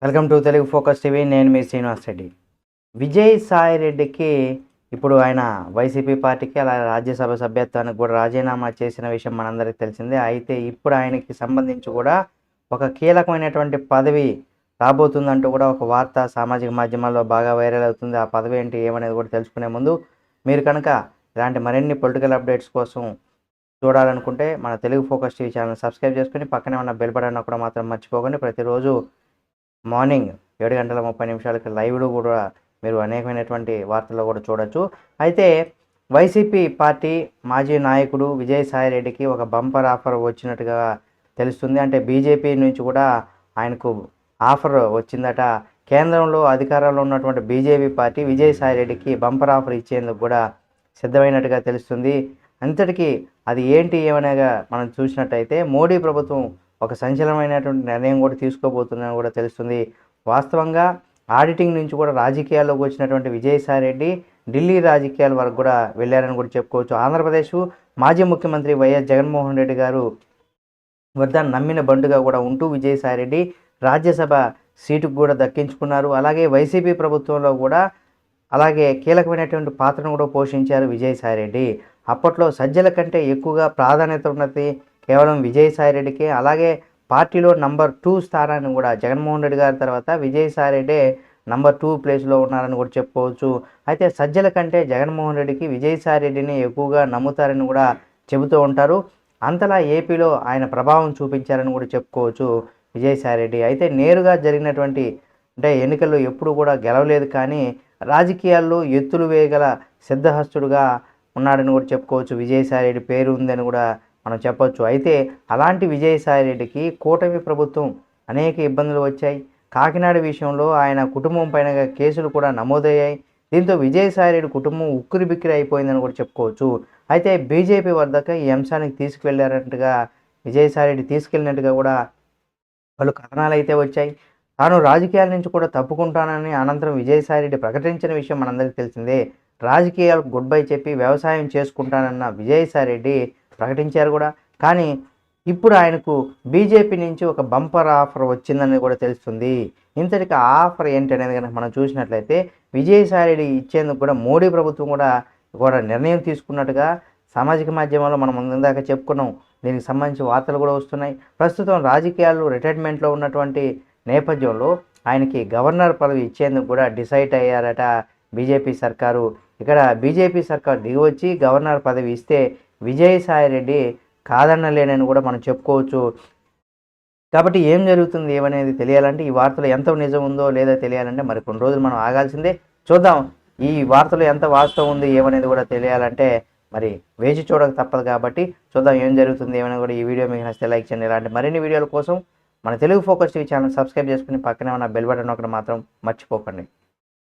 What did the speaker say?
Welcome to Telugu focus TV. నేను మీ శ్రీనివాస్ రెడ్డి. విజయసాయి రెడ్డికి ఇప్పుడు ఆయన వైసీపీ పార్టీకి అలా రాజ్యసభ సభ్యత్వానికి కూడా రాజీనామా చేసిన విషయం మనందరికీ తెలిసిందే. అయితే ఇప్పుడు ఆయనకి సంబంధించి కూడా ఒక కీలకమైనటువంటి పదవి రాబోతుందంటూ కూడా ఒక వార్త సామాజిక మాధ్యమాల్లో బాగా వైరల్ అవుతుంది. ఆ పదవి ఏంటి ఏమనేది కూడా తెలుసుకునే ముందు మీరు కనుక ఇలాంటి మరిన్ని పొలిటికల్ అప్డేట్స్ కోసం చూడాలనుకుంటే మన Telugu focus TV channel subscribe చేసుకుని పక్కనే ఉన్న బెల్ బటన్ కూడా మాత్రం మర్చిపోకండి. ప్రతిరోజు మార్నింగ్ 7:30 లైవ్లో కూడా మీరు అనేకమైనటువంటి వార్తల్లో కూడా చూడొచ్చు. అయితే వైసీపీ పార్టీ మాజీ నాయకుడు విజయసాయి రెడ్డికి ఒక బంపర్ ఆఫర్ వచ్చినట్టుగా తెలుస్తుంది. అంటే బీజేపీ నుంచి కూడా ఆయనకు ఆఫర్ వచ్చిందట. కేంద్రంలో అధికారంలో ఉన్నటువంటి బీజేపీ పార్టీ విజయసాయి రెడ్డికి బంపర్ ఆఫర్ ఇచ్చేందుకు కూడా సిద్ధమైనట్టుగా తెలుస్తుంది. అంతటికీ అది ఏంటి ఏమనగా మనం చూసినట్టయితే మోడీ ప్రభుత్వం ఒక సంచలనమైనటువంటి నిర్ణయం కూడా తీసుకోబోతుందని కూడా తెలుస్తుంది. వాస్తవంగా ఆడిటింగ్ నుంచి కూడా రాజకీయాల్లోకి వచ్చినటువంటి విజయసాయి రెడ్డి ఢిల్లీ రాజకీయాల వరకు కూడా వెళ్ళారని కూడా చెప్పుకోవచ్చు. ఆంధ్రప్రదేశ్ మాజీ ముఖ్యమంత్రి వైఎస్ జగన్మోహన్ రెడ్డి గారు వద్ద నమ్మిన బంటుగా కూడా ఉంటూ విజయసాయి రెడ్డి రాజ్యసభ సీటుకు కూడా దక్కించుకున్నారు. అలాగే వైసీపీ ప్రభుత్వంలో కూడా అలాగే కీలకమైనటువంటి పాత్రను కూడా పోషించారు విజయసాయి రెడ్డి. అప్పట్లో సజ్జల కంటే ఎక్కువగా ప్రాధాన్యత ఉన్నది కేవలం విజయసాయి రెడ్డికే. అలాగే పార్టీలో నంబర్ 2 స్థానాన్ని కూడా జగన్మోహన్ రెడ్డి గారి తర్వాత విజయసాయి రెడ్డి నంబర్ 2 ప్లేస్లో ఉన్నారని కూడా చెప్పుకోవచ్చు. అయితే సజ్జల కంటే జగన్మోహన్ రెడ్డికి విజయసాయి రెడ్డిని ఎక్కువగా నమ్ముతారని కూడా చెబుతూ ఉంటారు. అంతలా ఏపీలో ఆయన ప్రభావం చూపించారని కూడా చెప్పుకోవచ్చు విజయసాయి రెడ్డి. అయితే నేరుగా జరిగినటువంటి ఎన్నికల్లో ఎప్పుడు కూడా గెలవలేదు, కానీ రాజకీయాల్లో ఎత్తులు వేయగల సిద్ధహస్తుడుగా ఉన్నాడని కూడా చెప్పుకోవచ్చు. విజయసాయి రెడ్డి పేరు ఉందని కూడా మనం చెప్పొచ్చు. అయితే అలాంటి విజయసాయి రెడ్డికి కూటమి ప్రభుత్వం అనేక ఇబ్బందులు వచ్చాయి. కాకినాడ విషయంలో ఆయన కుటుంబం పైన కేసులు కూడా నమోదయ్యాయి. దీంతో విజయసాయి రెడ్డి కుటుంబం ఉక్కిరిబిక్కిరి అయిపోయిందని కూడా చెప్పుకోవచ్చు. అయితే బీజేపీ వద్దకు ఈ అంశానికి తీసుకువెళ్ళారంటగా విజయసాయి రెడ్డి తీసుకెళ్ళినట్టుగా కూడా పలు కథనాలు అయితే వచ్చాయి. తాను రాజకీయాల నుంచి కూడా తప్పుకుంటానని అనంతరం విజయసాయి రెడ్డి ప్రకటించిన విషయం మనందరికీ తెలిసిందే. రాజకీయాలకు గుడ్ బై చెప్పి వ్యవసాయం చేసుకుంటానన్న విజయసాయి రెడ్డి ప్రకటించారు కూడా. కానీ ఇప్పుడు ఆయనకు బీజేపీ నుంచి ఒక బంపర్ ఆఫర్ వచ్చిందని కూడా తెలుస్తుంది. ఇంతటికి ఆ ఆఫర్ ఏంటి అనేది కనుక మనం చూసినట్లయితే విజయసాయి రెడ్డి ఇచ్చేందుకు కూడా మోడీ ప్రభుత్వం కూడా నిర్ణయం తీసుకున్నట్టుగా సామాజిక మాధ్యమాల్లో మనం ముందాక చెప్పుకున్నాం. దీనికి సంబంధించి వార్తలు కూడా వస్తున్నాయి. ప్రస్తుతం రాజకీయాల్లో రిటైర్మెంట్లో ఉన్నటువంటి నేపథ్యంలో ఆయనకి గవర్నర్ పదవి ఇచ్చేందుకు కూడా డిసైడ్ అయ్యారట బీజేపీ సర్కారు. ఇక్కడ బీజేపీ సర్కారు దిగివచ్చి గవర్నర్ పదవి ఇస్తే విజయసాయి రెడ్డి కాదనలేనని కూడా మనం చెప్పుకోవచ్చు. కాబట్టి ఏం జరుగుతుంది ఏమనేది తెలియాలంటే, ఈ వార్తలు ఎంత నిజం ఉందో లేదో తెలియాలంటే మరి కొన్ని రోజులు మనం ఆగాల్సిందే. చూద్దాం ఈ వార్తలు ఎంత వాస్తవం ఉంది ఏమనేది కూడా తెలియాలంటే మరి వేచి చూడక తప్పదు. కాబట్టి చూద్దాం ఏం జరుగుతుంది ఏమనేది కూడా. ఈ వీడియో మీకు నచ్చితే లైక్ చేయండి. ఇలాంటి మరిన్ని వీడియోల కోసం మన Telugu focus TV channel subscribe చేసుకుని పక్కనే ఉన్న బెల్ బటన్ ఒకటి మాత్రం మర్చిపోకండి.